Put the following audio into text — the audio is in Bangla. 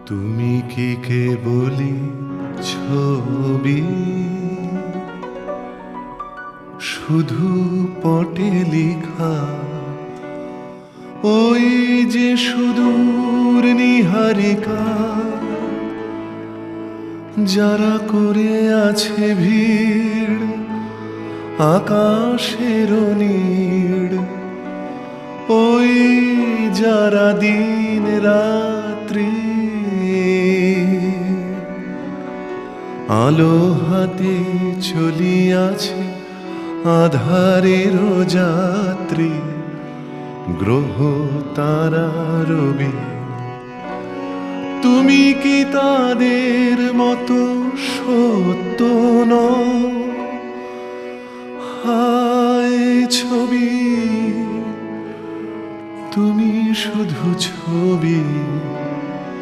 তুমি কি কেবলি ছবি, শুধু পটে লিখা ওই যে সুদূর নিহারিকা, যারা করে আছে ভিড় আকাশের নীড়, ওই যারা দিন রাত্রি আলো হাতে চলিয়াছে আধারের যাত্রী, গ্রহ তারা রবি। তুমি কি তাদের মতো সত্য নও? হায় ছবি, তুমি শুধু ছবি।